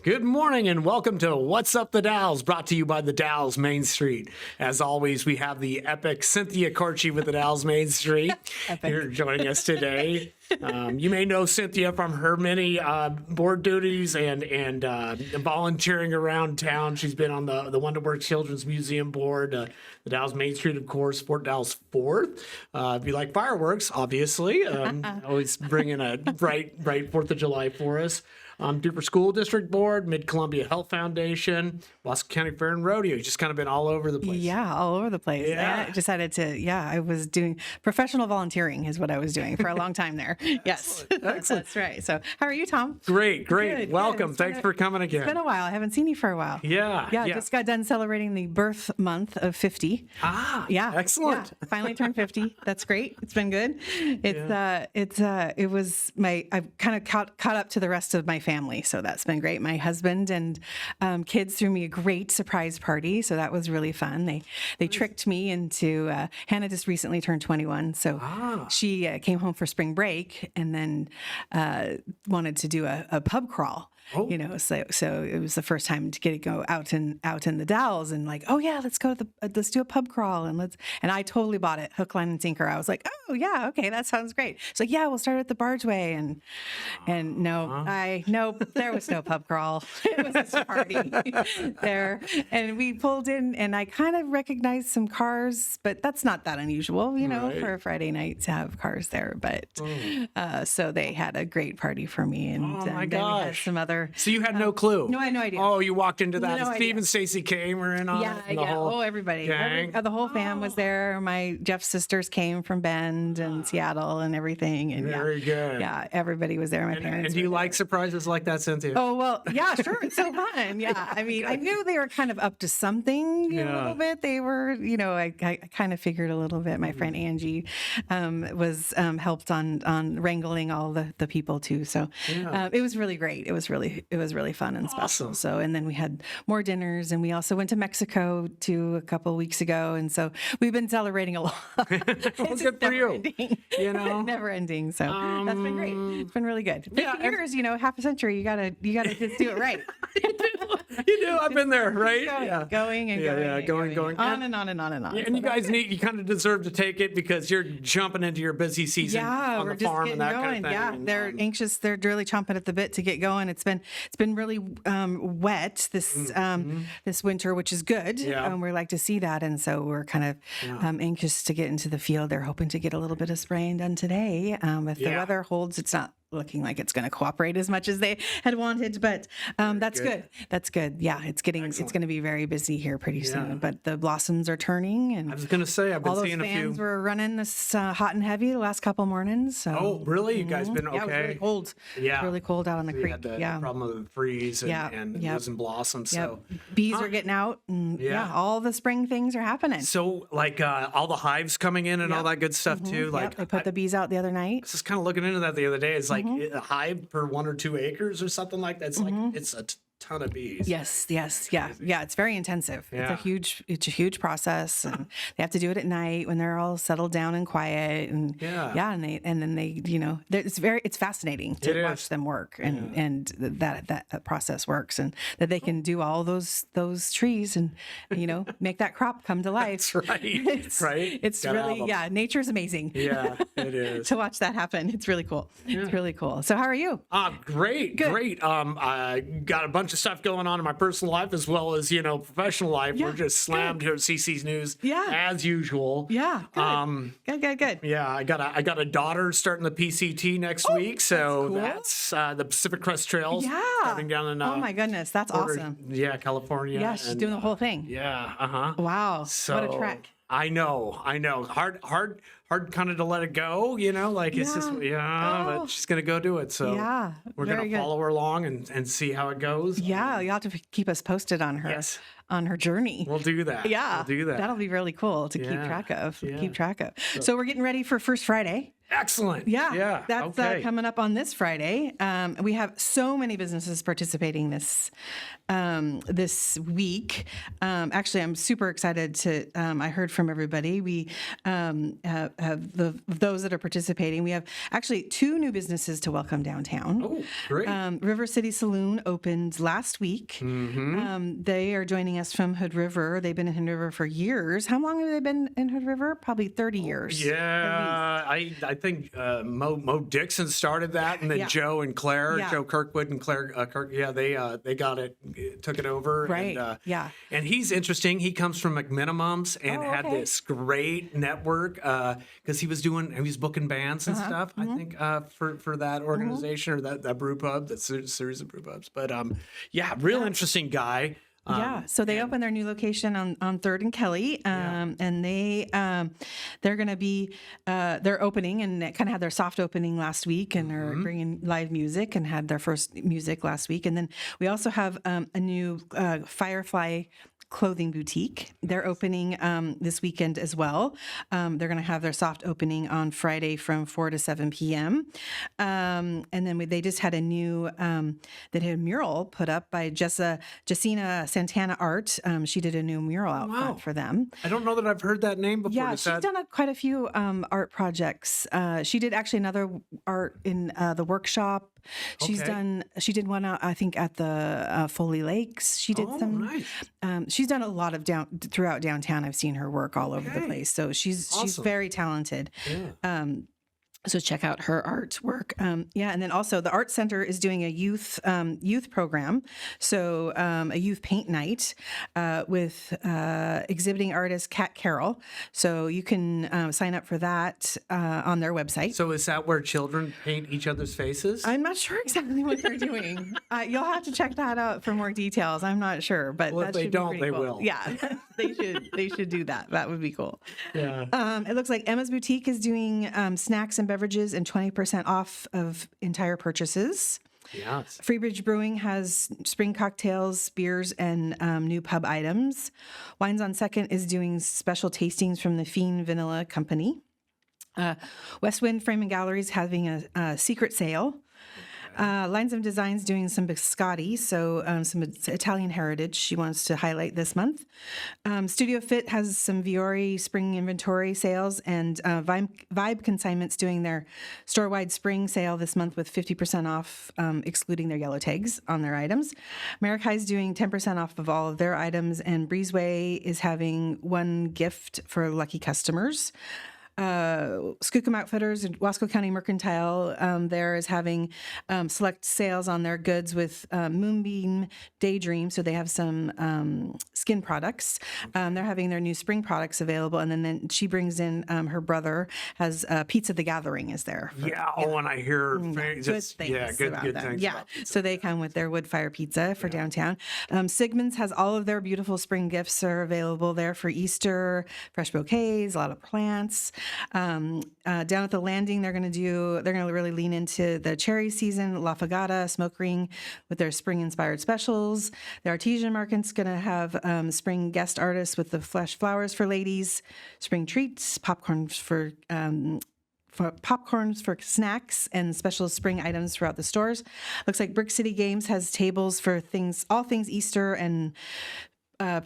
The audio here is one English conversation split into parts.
Good morning and welcome to What's Up the Dalles, brought to you by the Dalles Main Street. As always, we have the epic Cynthia Kortge with the Dalles Main Street here joining us today. You may know Cynthia from her many board duties and volunteering around town. She's been on the Wonderworks Children's Museum Board, the Dalles Main Street, of course, Fort Dalles 4th. If you like fireworks, obviously, always bringing a bright 4th of July for us. Duper School District Board, Mid-Columbia Health Foundation, Boston County Fair and Rodeo. You've just kind of been all over the place. Yeah, all over the place. Yeah. I decided to, I was doing professional volunteering is what I was doing for a long time there. Yes. Excellent. That's right. So how are you, Tom? Great. Good, Welcome. good. Thanks for coming again. It's been a while. I haven't seen you for a while. Yeah. Just got done celebrating the birth month of 50. Yeah. Excellent. Yeah, finally turned 50. That's great. It's been good. It was I've kind of caught up to the rest of my family. So that's been great. My husband and kids threw me a great surprise party. So that was really fun. They tricked me into, Hannah just recently turned 21. So she came home for spring break and then wanted to do a pub crawl. Oh. So it was the first time to get to go out in the Dalles and like, oh yeah, let's do a pub crawl and I totally bought it hook, line, and sinker. I was like, oh yeah, okay, that sounds great. It's like, yeah, we'll start at the Bargeway and nope, there was no pub crawl. It was just a party there, and we pulled in and I kind of recognized some cars, but that's not that unusual, Right. for a Friday night to have cars there. But so they had a great party for me, and Oh my then we had gosh. some other. So you had no clue? No, I had no idea. Oh, you walked into that. No Steve idea. and Stacy came or in on it? And the whole Everybody. gang? The whole fam was there. My Jeff's sisters came from Bend and Seattle and everything. And Very good. Yeah, everybody was there. My parents. And do you were like surprises like that, Cynthia? Oh, well, yeah, sure. It's so fun. Yeah. I mean, I knew they were kind of up to something a little bit. They were, I kind of figured a little bit. My friend Angie was helped on wrangling all the people too. So it was really great. It was really fun and special. Awesome. So, and then we had more dinners and we also went to Mexico a couple of weeks ago. And so we've been celebrating a lot. Well, good for you. Ending. Never ending. So that's been great. It's been really good. 50 years, half a century, you gotta just do it right. You do. I've been there, right? Going and going. On and on and on and on. Yeah, and you guys you kind of deserve to take it because you're jumping into your busy season on the farm and that kind of thing. Yeah, they're anxious. They're really chomping at the bit to get going. It's been really wet this winter, which is good. Yeah. We like to see that, and so we're kind of anxious to get into the field. They're hoping to get a little bit of spraying done today. If the weather holds, it's not looking like it's going to cooperate as much as they had wanted, but that's good. That's good. Yeah, it's going to be very busy here pretty soon. But the blossoms are turning, and I was going to say I've been all those seeing a few. fans were running this hot and heavy the last couple mornings. So. Oh, really? You guys been okay? Yeah, it was really cold. Yeah, really cold out on the so you creek. had the problem of the freeze and losing blossoms. So bees are getting out, and all the spring things are happening. So like all the hives coming in and all that good stuff too. Like they put the bees out the other night. I was just kind of looking into that the other day. It's like a hive per 1 or 2 acres or something like that. It's like it's a ton of bees. Yes. It's very intensive. Yeah. It's a huge process, and they have to do it at night when they're all settled down and quiet. And it's fascinating to watch them work, and that process works, and that they can do all those trees and make that crop come to life. That's right. Right. It's really nature's amazing. Yeah, it is. To watch that happen, it's really cool. Yeah. It's really cool. So how are you? Great. I got a bunch of stuff going on in my personal life as well as professional life. We're just slammed here at CC's News as usual. Yeah, good. Yeah, I got a daughter starting the PCT next week, so that's the Pacific Crest Trails. Starting down in oh my goodness, that's awesome. Yeah, California. Yeah, she's doing the whole thing. Yeah. Wow. So, what a trek. I know. Hard kind of to let it go, it's just, but she's going to go do it. So we're going to follow her along and see how it goes. Yeah. You'll have to keep us posted on her, on her journey. We'll do that. Yeah. We'll do that. That'll be really cool to keep track of. So we're getting ready for First Friday. Excellent. Yeah, that's okay. coming up on this Friday. We have so many businesses participating this week. Actually, I'm super excited to. I heard from everybody. We have those that are participating. We have actually 2 new businesses to welcome downtown. Oh, great. River City Saloon opened last week. They are joining us from Hood River. They've been in Hood River for years. How long have they been in Hood River? Probably 30 years. Yeah, I think Mo Dixon started that, and then Joe and Claire, Joe Kirkwood and Claire Kirk. Yeah, they got it, took it over. Right. And, yeah. And he's interesting. He comes from McMinimums and had this great network because he was booking bands and stuff. I think for that organization or that brew pub, that series of brew pubs. But real interesting guy. So they opened their new location on 3rd and Kelly, and they're going to be they're opening and kind of had their soft opening last week, and are bringing live music and had their first music last week. And then we also have a new Firefly clothing boutique. They're opening this weekend as well. They're going to have their soft opening on Friday from 4 to 7 p.m. And then they just had a new, they had a mural put up by Jessina Santana Art. She did a new mural out front for them. I don't know that I've heard that name before. Yeah, she's done quite a few art projects. She did actually another art in the workshop. She did one out, I think, at the Foley Lakes. She did some. Nice. She's done a lot of throughout downtown. I've seen her work all over the place. So she's very talented. Yeah. So check out her artwork. And then also the Art Center is doing a youth program. So a youth paint night with exhibiting artist Kat Carroll. So you can sign up for that on their website. So is that where children paint each other's faces? I'm not sure exactly what they're doing. You'll have to check that out for more details. I'm not sure, but if they don't, they will. Yeah, they should do that. That would be cool. Yeah. It looks like Emma's Boutique is doing snacks and beverages and 20% off of entire purchases. Yes. Freebridge Brewing has spring cocktails, beers, and new pub items. Wines on Second is doing special tastings from the Fiend Vanilla Company. Westwind Frame and Gallery is having a secret sale. Lines of Designs doing some biscotti, so some Italian heritage she wants to highlight this month. Studio Fit has some Viore spring inventory sales, and Vibe Consignment's doing their store-wide spring sale this month with 50% off, excluding their yellow tags on their items. Maracai's doing 10% off of all of their items, and Breezeway is having one gift for lucky customers. Skookum Outfitters and Wasco County Mercantile there is having select sales on their goods with Moonbeam Daydream. So they have some skin products. They're having their new spring products available. And then she brings in her brother has Pizza the Gathering is there. And I hear good good things. Yeah. So they come with their wood fire pizza for downtown. Sigmund's has all of their beautiful spring gifts are available there for Easter, fresh bouquets, a lot of plants. Down at the Landing, they're going to really lean into the cherry season, La Fagata, Smoke Ring with their spring inspired specials. The Artesian Market's going to have spring guest artists with the flesh flowers for ladies, spring treats, popcorns for snacks and special spring items throughout the stores. Looks like Brick City Games has tables for all things Easter and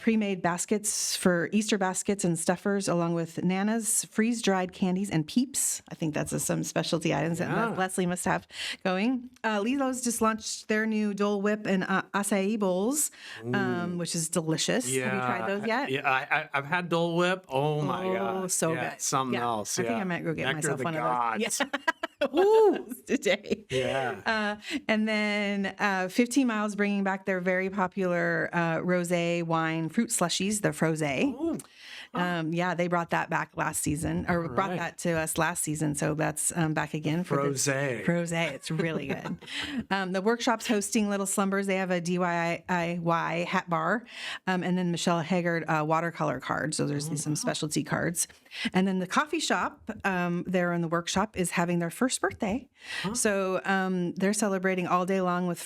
pre-made baskets for Easter baskets and stuffers, along with Nana's freeze-dried candies and Peeps. I think that's some specialty items that Leslie must have going. Lilo's just launched their new Dole Whip and acai bowls, which is delicious. Yeah. Have you tried those yet? Yeah, I've had Dole Whip. Oh my God. So good. Something else. I think I might go get myself one of those. Today. Yeah. And then 15 Miles bringing back their very popular rosé wine fruit slushies, the Frosé. They brought that back last season, or brought that to us last season. So that's back again for Frosé. Frosé. It's really good. The workshop's hosting Little Slumbers. They have a DIY hat bar, and then Michelle Haggard watercolor cards. So there's some specialty cards. And then the coffee shop there in the workshop is having their first first birthday. So they're celebrating all day long with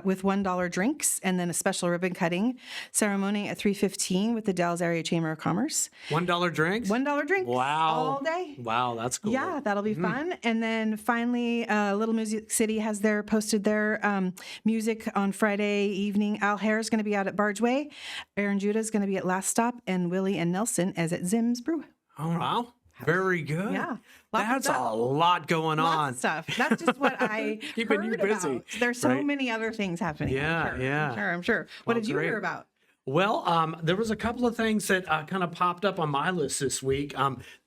with $1 drinks, and then a special ribbon cutting ceremony at 3:15 with the Dalles Area Chamber of Commerce. $1 drinks? $1 drinks. Wow. All day. Wow, that's cool. Yeah, that'll be fun. And then finally, Little Music City has posted their music on Friday evening. Al Hare's going to be out at Bargeway. Aaron Judah's going to be at Last Stop, and Willie and Nelson is at Zim's Brew. Oh, wow. Very good. Yeah. That's a lot going on. Lots of stuff. That's just what I Keeping heard you busy. About. There's so many other things happening. Yeah, I'm sure. What did you great. hear about? Well, there was a couple of things that kind of popped up on my list this week.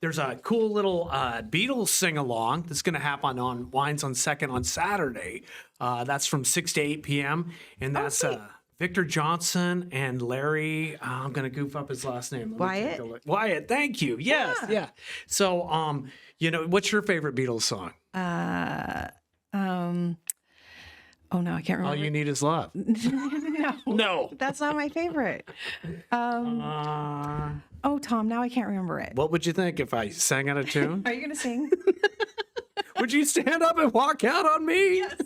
There's a cool little Beatles sing-along that's going to happen on Wines on Second on Saturday. That's from 6 to 8 p.m. And that's Victor Johnson and Larry. I'm going to goof up his last name. Wyatt. Wyatt, thank you. Yes, yeah. So, what's your favorite Beatles song? Oh no, I can't remember. All You Need Is Love. No. That's not my favorite. Oh, Tom, now I can't remember it. What would you think if I sang out of tune? Are you going to sing? Would you stand up and walk out on me? Yes.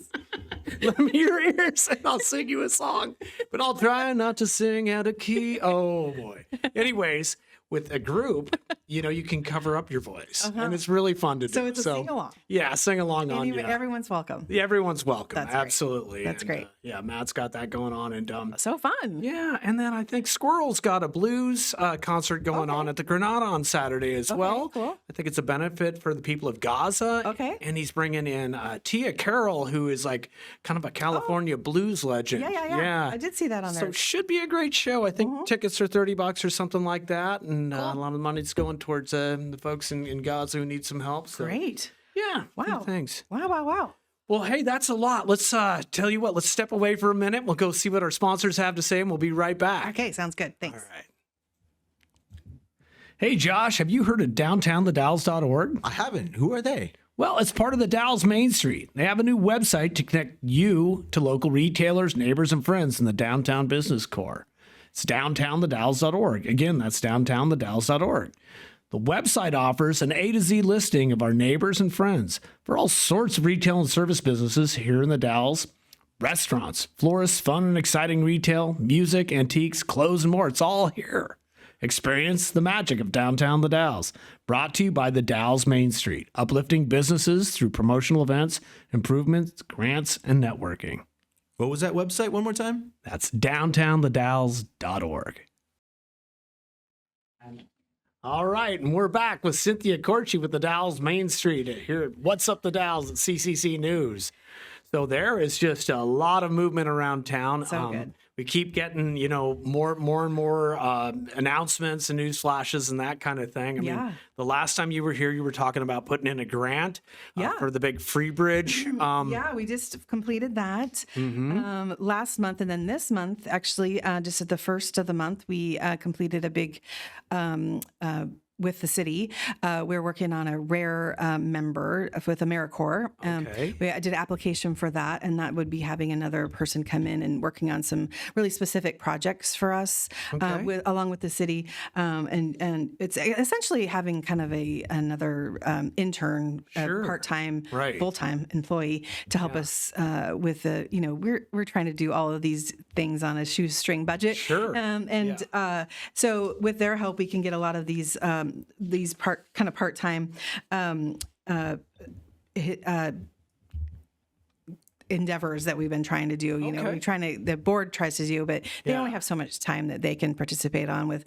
Let me your ears and I'll sing you a song. But I'll try not to sing out of key. Oh boy. Anyways, with a group, you can cover up your voice. And it's really fun to do. So it's a sing-along. Yeah, sing along on you. Everyone's welcome. Yeah, everyone's welcome. That's great. Absolutely. That's great. Yeah, Matt's got that going on. And So fun. yeah, and then I think Squirrel's got a blues concert going on at the Granada on Saturday as well. Cool. I think it's a benefit for the people of Gaza. Okay. And he's bringing in Tia Carroll, who is like kind of a California blues legend. Yeah. I did see that on So there. it should be a great show. I think tickets are $30 or something like that, and a lot of money's going towards the folks in Gaza who need some help. So, Great. yeah. Wow. Good things. Wow. Well, hey, that's a lot. Let's tell you what. Let's step away for a minute. We'll go see what our sponsors have to say, and we'll be right back. Okay, sounds good. Thanks. All right. Hey, Josh, have you heard of downtownthedalles.org? I haven't. Who are they? Well, it's part of the Dalles Main Street. They have a new website to connect you to local retailers, neighbors, and friends in the downtown business core. It's downtownthedalles.org. Again, that's downtownthedalles.org. The website offers an A to Z listing of our neighbors and friends for all sorts of retail and service businesses here in the Dalles. Restaurants, florists, fun and exciting retail, music, antiques, clothes, and more. It's all here. Experience the magic of downtown the Dalles. Brought to you by the Dalles Main Street, uplifting businesses through promotional events, improvements, grants, and networking. What was that website one more time? That's downtownthedalles.org. All right, and we're back with Cynthia Kortge with the Dalles Main Street here at What's Up the Dalles at CCC News. So there is just a lot of movement around town. So good. We keep getting, more and more announcements and news flashes and that kind of thing. I mean, the last time you were here, you were talking about putting in a grant for the big free bridge. Yeah, we just completed that last month. And then this month, actually, just at the first of the month, we completed a big with the city. We're working on a rare member with AmeriCorps. I did an application for that, and that would be having another person come in and working on some really specific projects for us along with the city. And it's essentially having kind of another intern, part-time, full-time employee to help us with the, we're trying to do all of these things on a shoestring budget. So with their help, we can get a lot of these part-time endeavors that we've been trying to do. The board tries to do, but they only have so much time that they can participate on with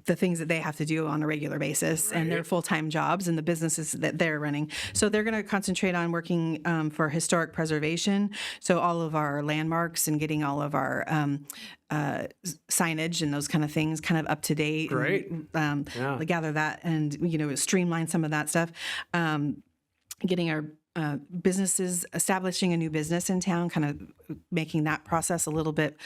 the things that they have to do on a regular basis and their full-time jobs and the businesses that they're running. So they're going to concentrate on working for historic preservation. So all of our landmarks and getting all of our signage and those kind of things kind of up to date. Great. And, gather that and, streamline some of that stuff. Getting our businesses, establishing a new business in town, kind of making that process a little bit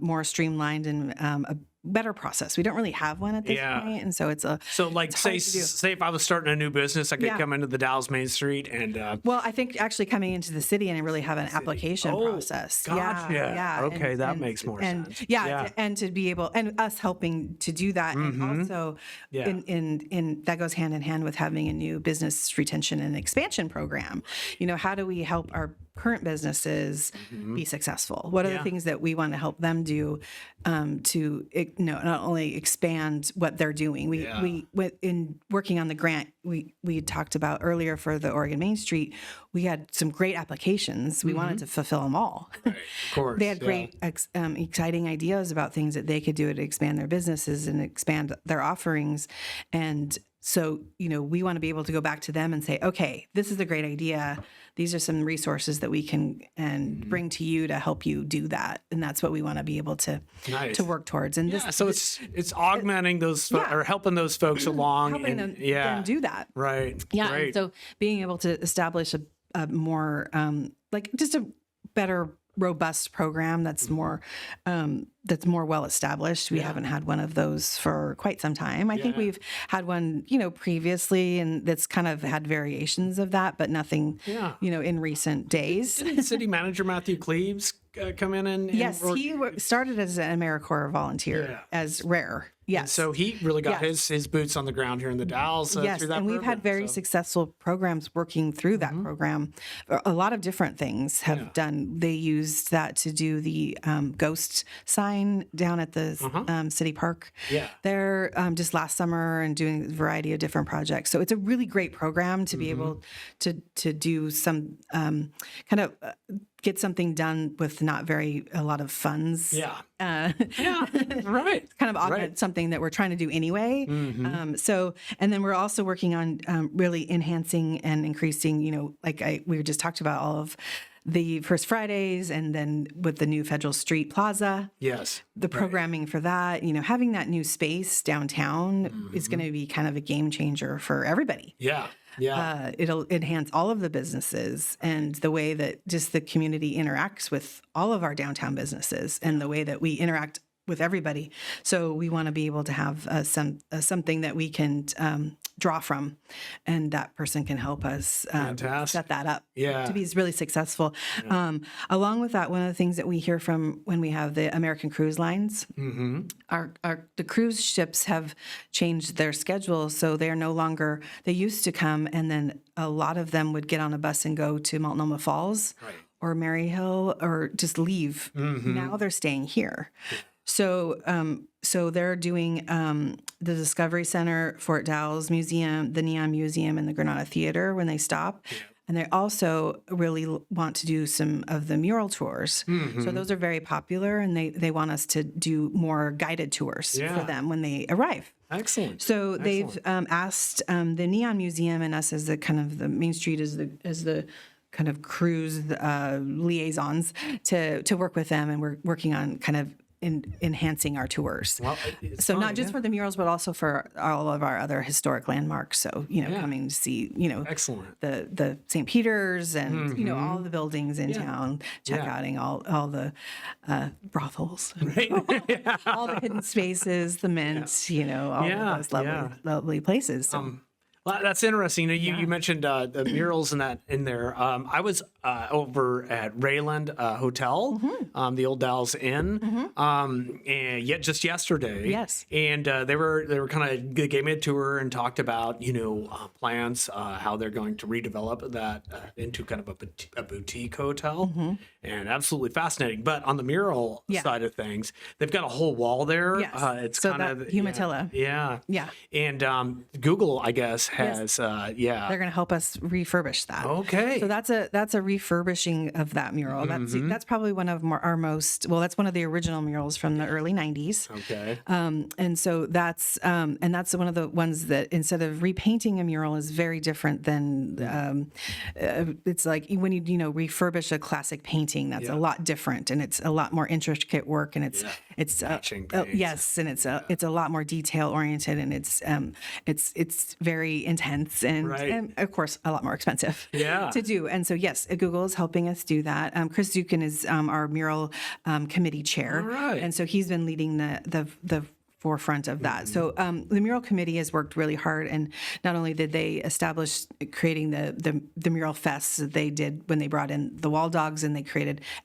more streamlined and better process. We don't really have one at this Yeah. point, and so it's a So like it's hard say to do. say if I was starting a new business, I could Yeah. come into the Dalles Main Street and Well, I think actually coming into the city and really have an application Oh, process. gotcha. Yeah. Okay, that makes more sense. Yeah, Yeah. and to be able and us helping to do that, and also Yeah. in that goes hand in hand with having a new business retention and expansion program. How do we help our current businesses be successful? What are Yeah. the things that we want to help them do to not only expand what they're doing? We in working on the grant we talked about earlier for the Oregon Main Street, we had some great applications. We wanted to fulfill them all. Right, of course. They had yeah. great, exciting ideas about things that they could do to expand their businesses and expand their offerings. And so, we want to be able to go back to them and say, okay, this is a great idea. These are some resources that we can bring to you to help you do that. And that's what we want to be able to Nice. to work towards. And Yeah, so it's augmenting those Yeah. or helping those folks along helping and them do that. Right. Yeah. Great. And so being able to establish a more just a better robust program that's more well established. We haven't had one of those for quite some time. I think Yeah. we've had one, previously, and that's kind of had variations of that, but nothing, Yeah. In recent days. Didn't City Manager Matthew Cleaves come in and Yes, work? he started as an AmeriCorps volunteer Yeah. as rare. Yes. So he really got Yes. his boots on the ground here in the Dalles Yes, through that and we've program, had very so. successful programs working through that program. A lot of different things have done. They used that to do the ghost sign down at the city park. Yeah. There just last summer, and doing a variety of different projects. So it's a really great program to be able to do some kind of get something done with not a lot of funds. Yeah. Uh, Yeah. Right. kind of augment Right. something that we're trying to do anyway. And then we're also working on really enhancing and increasing, we just talked about all of the First Fridays, and then with the new Federal Street Plaza, Yes. the programming for that, having that new space downtown is going to be kind of a game changer for everybody. Yeah. Yeah. It'll enhance all of the businesses and the way that just the community interacts with all of our downtown businesses and the way that we interact with everybody. So we want to be able to have something that we can draw from, and that person can help us Fantastic. set that up Yeah. to be really successful. Along with that, one of the things that we hear from when we have the American cruise lines, the cruise ships have changed their schedule, so they're no longer. They used to come, and then a lot of them would get on a bus and go to Multnomah Falls Right. or Maryhill or just leave. Now they're staying here. So they're doing the Discovery Center, Fort Dalles Museum, the Neon Museum, and the Granada Theater when they stop. And they also really want to do some of the mural tours. So those are very popular, and they want us to do more guided tours Yeah. for them when they arrive. Excellent. So they've asked the Neon Museum and us as the kind of the Main Street as the kind of cruise liaisons to work with them, and we're working on kind of enhancing our tours. Well, it's So fun, not just yeah. for the murals, but also for all of our other historic landmarks. So coming to see Excellent. the St. Peter's and all the buildings in town, checking out all the brothels, Right. all the hidden spaces, the mint, all Yeah, of those lovely places. So. Well, that's interesting. You mentioned the murals and that in there. I was over at Rayland Hotel, the old Dalles Inn, and yet just yesterday. Yes. And they were they gave me a tour and talked about plans how they're going to redevelop that into kind of a boutique hotel, and absolutely fascinating. But on the mural side of things, they've got a whole wall there. Yes. It's So kind that of Umatilla. Yeah. Yeah. And Google, I guess, has They're going to help us refurbish that. Okay. So that's a refurbishing of that mural. That's probably one of our most that's one of the original murals from the early 90s. Okay. And so that's one of the ones that instead of repainting a mural is very different than it's like when you refurbish a classic painting, that's a lot different, and it's a lot more intricate work, and it's Matching paints. yes, and it's a lot more detail oriented, and it's very intense and of course a lot more expensive to do. And so yes, Google is helping us do that. Chris Zukin is our mural committee chair, All right. and so he's been leading the forefront of that. So the mural committee has worked really hard, and not only did they establish creating the mural fests that they did when they brought in the wall dogs, and they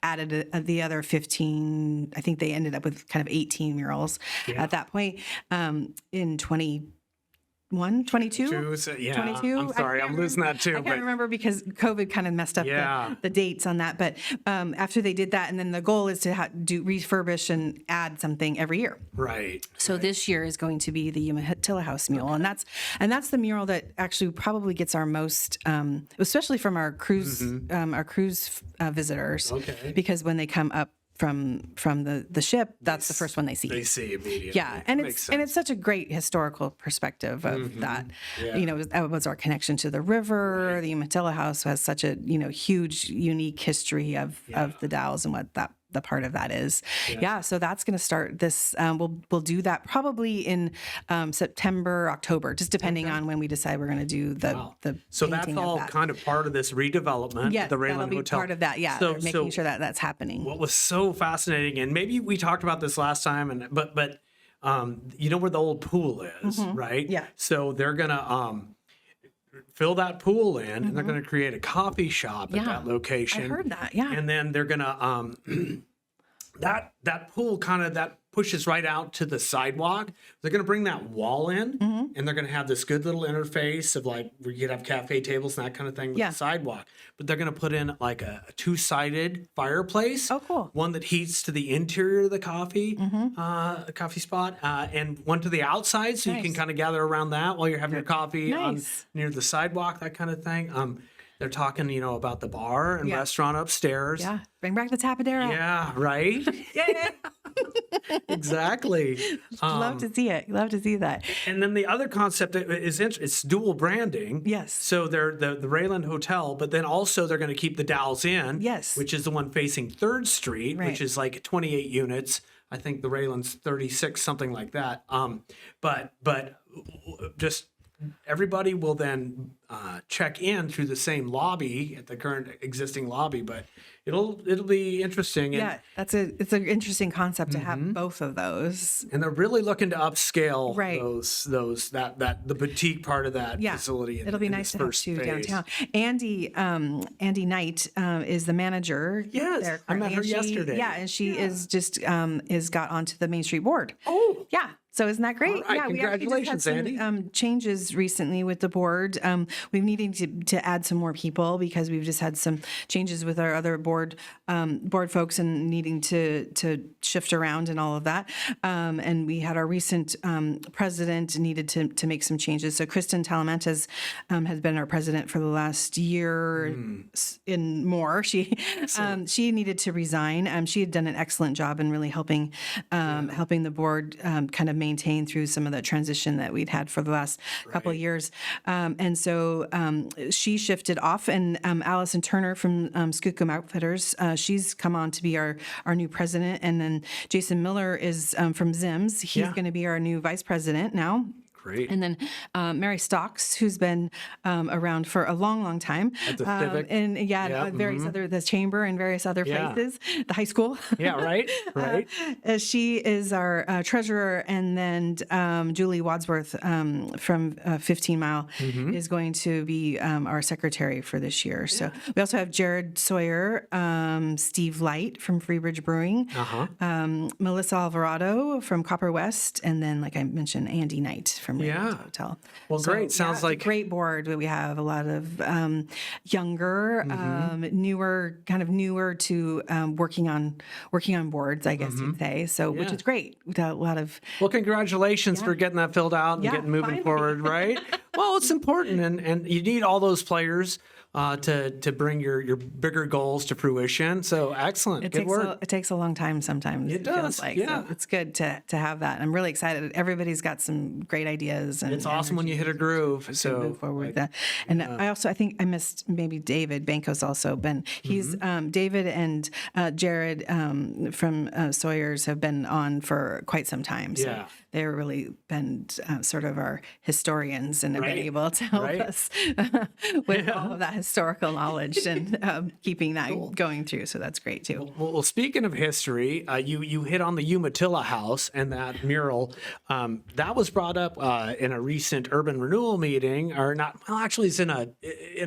added the other 15. I think they ended up with kind of 18 murals at that point in 22? Yeah, 22? I'm sorry, I'm losing that too. I can't remember because COVID kind of messed up the dates on that. But after they did that, and then the goal is to refurbish and add something every year. Right. So this year is going to be the Umatilla House mural, and that's the mural that actually probably gets our most, especially from our cruise visitors, because when they come up from the ship, that's the first one they see. They see immediately. Yeah, and it's such a great historical perspective of that. Yeah. You know, that was our connection to the river. The Umatilla House has such a huge, unique history of the Dalles and what the part of that is. Yeah, so that's going to start this. We'll do that probably in September, October, just depending on when we decide we're going to do the. So that's all kind of part of this redevelopment. Yes, the that'll be Hotel. part of that. Yeah, So, making sure that that's happening. What was so fascinating, and maybe we talked about this last time, but you know where the old pool is, right? Yeah. So they're gonna fill that pool in, and they're gonna create a coffee shop at that location. I heard that. Yeah. And then they're gonna that pool that pushes right out to the sidewalk. They're going to bring that wall in, and they're going to have this good little interface of like where you could have cafe tables and that kind of thing with the sidewalk. But they're going to put in like a two-sided fireplace. Oh, cool. One that heats to the interior of the coffee spot, and one to the outside, so you can kind of gather around that while you're having your coffee near the sidewalk, that kind of thing. They're talking, about the bar and restaurant upstairs. Yeah, bring back the Tapadera. Yeah, right? Yeah. Exactly. Love to see it. Love to see that. And then the other concept is it's dual branding. Yes. So they're the Rayland Hotel, but then also they're going to keep the Dalles Inn. Yes. Which is the one facing 3rd Street, Right. which is like 28 units. I think the Rayland's 36, something like that. But just everybody will then check in through the same lobby at the current existing lobby, but it'll be interesting. Yeah, it's an interesting concept to have both of those. And they're really looking to upscale Right. the boutique part of that facility. It'll be nice to have two downtown. Andy Knight is the manager. Yes, there I met her currently, yesterday. Yeah, and she is just is got onto the Main Street board. Oh, yeah. So isn't that great? All right, Yeah, congratulations, we actually just had some changes recently with the board. We've needing to add some more people because we've just had some changes with our other board folks and needing to shift around and all of that. And we had our recent president needed to make some changes. So Kristen Talamantes has been our president for the last year and more. She needed to resign. She had done an excellent job in really helping the board kind of maintain through some of the transition that we'd had for the last couple of years. And so she shifted off, and Allison Turner from Skookum Outfitters, she's come on to be our new president. And then Jason Miller is from Zims. He's going to be our new vice president now. Great. And then Mary Stocks, who's been around for a long, long time. At the Civic. And various other, the chamber and various other places, the high school. Yeah, right, right. She is our treasurer. And then Julie Wadsworth from 15 Mile is going to be our secretary for this year. So we also have Jared Sawyer, Steve Light from Freebridge Brewing, Melissa Alvarado from Copper West, and then, like I mentioned, Andy Knight from Rayland Hotel. Well, great. Sounds like a great board. We have a lot of younger, newer to working on boards, I guess you'd say. So, which is great. We've got a lot of. Well, congratulations for getting that filled out and getting moving forward, right? Well, it's important, and you need all those players to bring your bigger goals to fruition. So excellent. Good work. It takes a long time sometimes. It does. Feels like. Yeah. So it's good to have that. I'm really excited. Everybody's got some great ideas. And it's awesome when you hit a groove. So move forward with that. And I think I missed maybe David Banco's also been. He's David and Jared from Sawyer's have been on for quite some time. So they're really been sort of our historians and have been Right. able to help Right. us with all of that historical knowledge and keeping that going through. So that's great too. Well, speaking of history, you hit on the Umatilla House and that mural. That was brought up in a recent urban renewal meeting, or not? Well, actually, it's in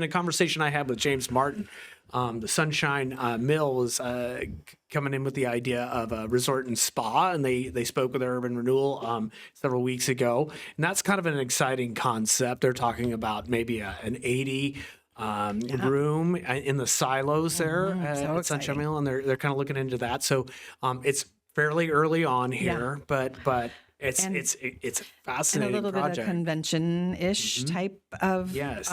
a conversation I had with James Martin. The Sunshine Mill was coming in with the idea of a resort and spa, and they spoke with urban renewal several weeks ago, and that's kind of an exciting concept. They're talking about maybe an 80 room in the silos there so at Sunshine exciting. Mill, and they're kind of looking into that. So it's fairly early on here, but it's a And fascinating a little bit project. of convention-ish type of Yes.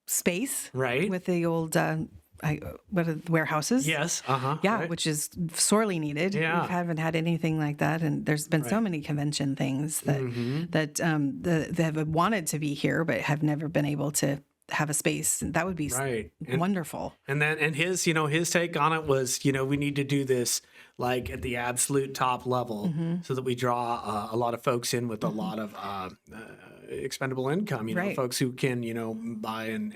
space, Right. with the old what are the warehouses? Yes. Yeah, Right. which is sorely needed. Yeah. We haven't had anything like that, and there's been so many convention things that that have wanted to be here but have never been able to have a space. That would be Right. wonderful. And his take on it was, we need to do this like at the absolute top level so that we draw a lot of folks in with a lot of expendable income, Right. folks who can, buy and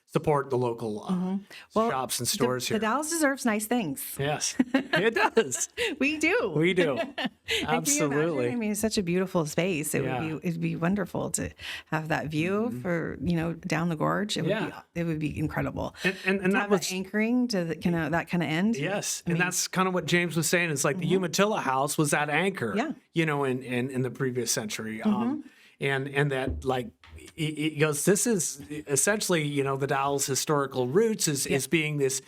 support the local shops and stores The here. Dalles deserves nice things. Yes, it does. We do. We do. And can you imagine? Absolutely. I mean, it's such a beautiful space. It'd be wonderful to have that view for down the gorge. It would be incredible. And To that have was that anchoring to the, that kind of end. Yes, and that's kind of what James was saying. It's like the Umatilla House was that anchor, Yeah. in the previous century, and that like it goes. This is essentially, the Dalles' historical roots is being this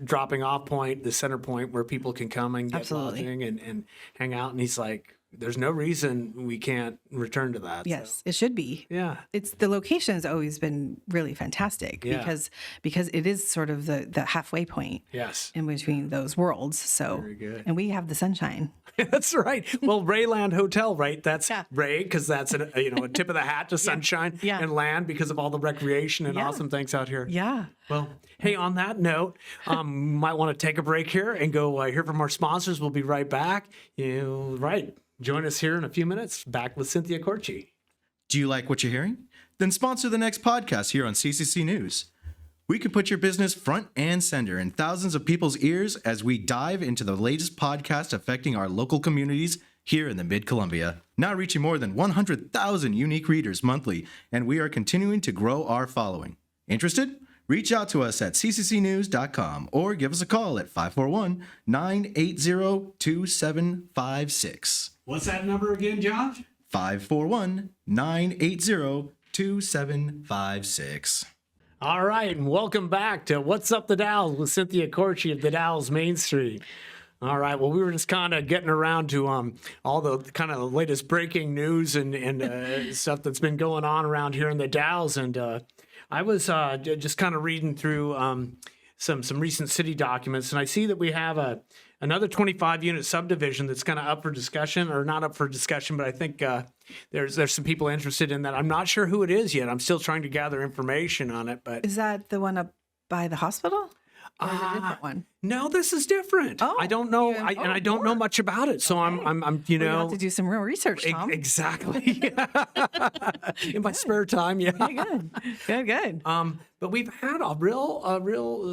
dropping off point, the center point where people can come and get Absolutely. lodging and hang out. And he's like, there's no reason we can't return to that. Yes, So, it should be. yeah. It's the location has always been really fantastic Yeah. because it is sort of the halfway point Yes. in between those worlds. So Very good. and we have the sunshine. That's right. Well, Rayland Hotel, right? That's Yeah. Ray because that's a tip of the hat to Sunshine Yeah. and Land because of all the recreation and Yeah. awesome things out here. Yeah. Well, hey, on that note, might want to take a break here and go hear from our sponsors. We'll be right back. Join us here in a few minutes. Back with Cynthia Kortge. Do you like what you're hearing? Then sponsor the next podcast here on CCC News. We can put your business front and center in thousands of people's ears as we dive into the latest podcast affecting our local communities here in the Mid-Columbia. Now reaching more than 100,000 unique readers monthly, and we are continuing to grow our following. Interested? Reach out to us at cccnews.com or give us a call at 541-980-2756. What's that number again, Josh? 541-980-2756. All right, and welcome back to What's Up the Dalles with Cynthia Kortge of the Dalles Main Street. All right, well, we were just kind of getting around to all the kind of latest breaking news and stuff that's been going on around here in the Dalles, and I was just kind of reading through some recent city documents, and I see that we have another 25-unit subdivision that's kind of up for discussion, or not up for discussion, but I think there's some people interested in that. I'm not sure who it is yet. I'm still trying to gather information on it, but Is that the one up by the hospital? Or is it a different one? no, this is different. Oh, I don't know, yeah. and I don't know much about it, so I'm We'll have to do some real research, Tom. exactly in my spare time, yeah. Good. But we've had a real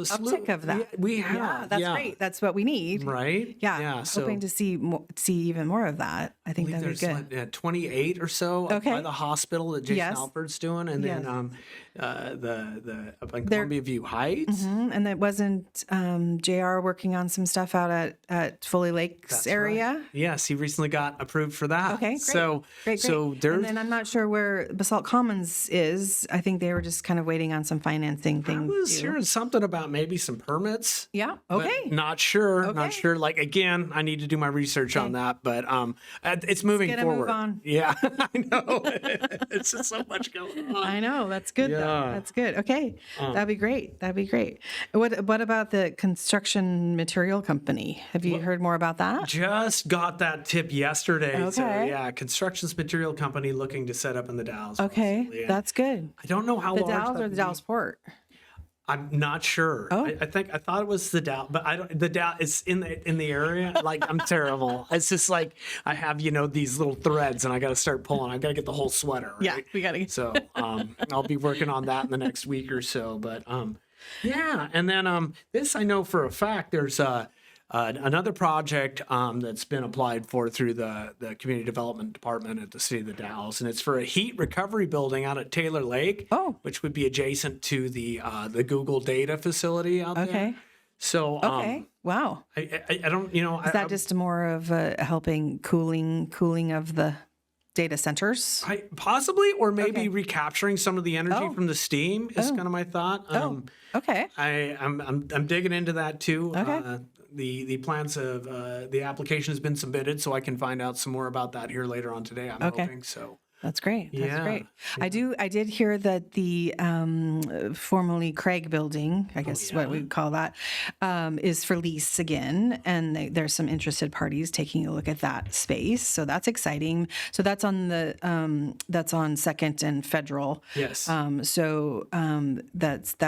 slew- Uptick of that. We have, Yeah, that's great. That's what we need. right? Yeah. So Hoping to see even more of that. I think that'd be there's good. like, 28 or so up by Okay. the hospital that Jason Yes. Alford's doing, and Yes. then the up in Columbia View Heights. And that wasn't JR working on some stuff out at Foley Lakes That's area. right. Yes, he recently got approved for that. Okay, great. So Great. so And there's. then I'm not sure where Basalt Commons is. I think they were just kind of waiting on some financing I thing. was too. hearing something about maybe some permits. Yeah. but Okay. Not sure. Not Okay. sure. Like again, I need to do my research on that, but it's moving get a move forward. on. Yeah, I know. It's just so much going on. I know. That's good. Yeah. Though. That's good. Okay. That'd be great. That'd be great. What about the construction material company? Have you heard more about that? Just got that tip yesterday. So Okay. yeah, constructions material company looking to set up in the Dalles. Okay. possibly. And That's good. I don't know how The large Dalles that or would the be. Dalles Port? I'm not sure. Oh. I thought it was the Dalles, but I don't. The Dalles is in the area. Like I'm terrible. It's just like I have these little threads, and I got to start pulling. I got to get the whole sweater. Right? Yeah, we got to get. So I'll be working on that in the next week or so. But yeah, and then this I know for a fact. There's another project that's been applied for through the community development department at the city of the Dalles, and it's for a heat recovery building out at Taylor Lake, which would be adjacent to the Google data facility out there. Okay. So Okay. Wow. I don't Is that just more of helping cooling of the data centers? possibly, or maybe Okay. recapturing some of the energy from the steam is kind of my thought. Okay. I'm digging into that too. Okay. The plans of the application has been submitted, so I can find out some more about that here later on today. I'm hoping so. That's great. That's Yeah. great. I did hear that the formerly Craig building, I guess what we call that, is for lease again, and there's some interested parties taking a look at that space. So that's exciting. So that's on Second and Federal. Yes. That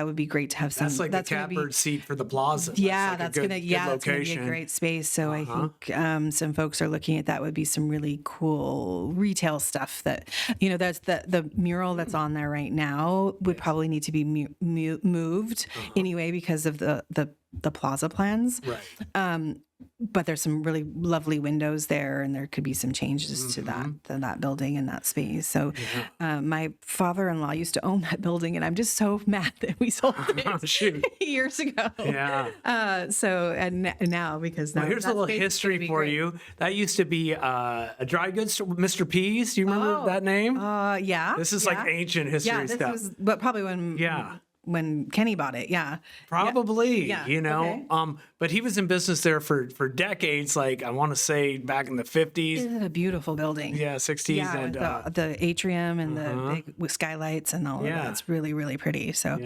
would be great to have some. That's like the catbird seat for the plaza. Yeah, that's that's like gonna location. be a great space. So I think some folks are looking at that. Would be some really cool retail stuff that that's the mural that's on there right now would probably need to be moved anyway because of the plaza plans. Right. But there's some really lovely windows there, and there could be some changes to that building and that space. So, my father-in-law used to own that building, and I'm just so mad that we sold it Shoot. years ago. Yeah. So and now because now Here's a little history for you. That used to be a dry goods store, Mr. P's. Do you remember that name? Yeah. This is like ancient history this stuff. was, but probably when Kenny bought it. Yeah. Probably, Yeah. okay. But he was in business there for decades, like I want to say back in the 50s. It's a beautiful building. Yeah, 60s. Yeah, and the atrium and the big skylights and all of that. It's really, really pretty. So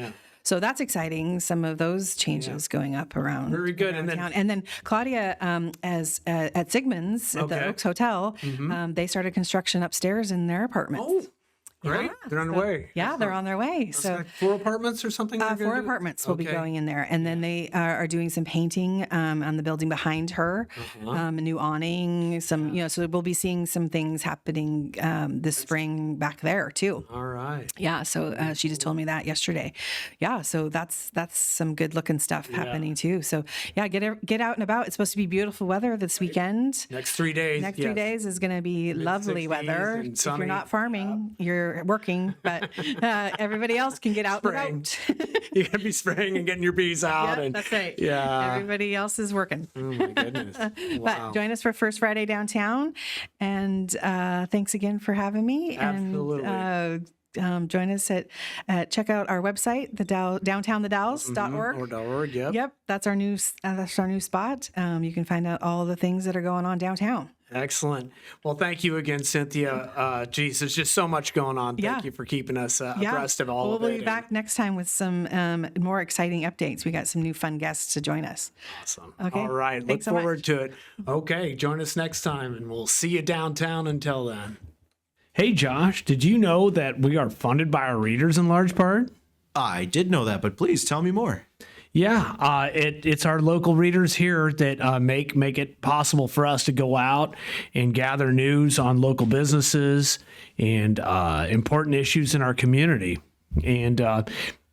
that's exciting. Some of those changes going up around. Very good. And then Claudia, at Sigmund's at the Oaks Hotel, they started construction upstairs in their apartments. Oh, great. They're on their way. Yeah, they're on their way. So like 4 apartments or something? 4 apartments will be going in there. And then they are doing some painting on the building behind her, a new awning, so we'll be seeing some things happening this spring back there too. All right. Yeah, so she just told me that yesterday. Yeah, so that's some good looking stuff happening too. So yeah, get out and about. It's supposed to be beautiful weather this weekend. Next 3 days. Next 3 days is going to be lovely weather. If you're not farming, you're working, but everybody else can get out and about. You gotta be spraying and getting your bees out. Yeah, and that's right. Yeah. Everybody else is working. Oh my goodness. Wow. But join us for First Friday downtown, and thanks again for having me. Absolutely. And join us check out our website, downtownthedalles.org. .org, yep. Yep, that's our new spot. You can find out all the things that are going on downtown. Excellent. Well, thank you again, Cynthia. Geez, there's just so much going on. Thank you for keeping us abreast of all of it. We'll be back next time with some more exciting updates. We got some new fun guests to join us. Awesome. Okay. All right. Thanks Look so forward much. to it. Okay. Join us next time, and we'll see you downtown until then. Hey, Josh, did you know that we are funded by our readers in large part? I did know that, but please tell me more. Yeah, it's our local readers here that make it possible for us to go out and gather news on local businesses and important issues in our community. And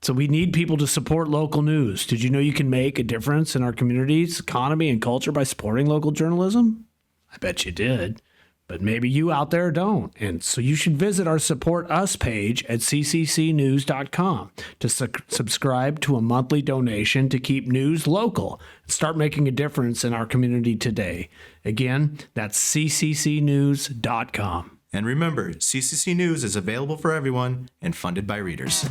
so we need people to support local news. Did you know you can make a difference in our community's economy and culture by supporting local journalism? I bet you did. But maybe you out there don't. And so you should visit our Support Us page at cccnews.com to subscribe to a monthly donation to keep news local and start making a difference in our community today. Again, that's cccnews.com. And remember, CCC News is available for everyone and funded by readers.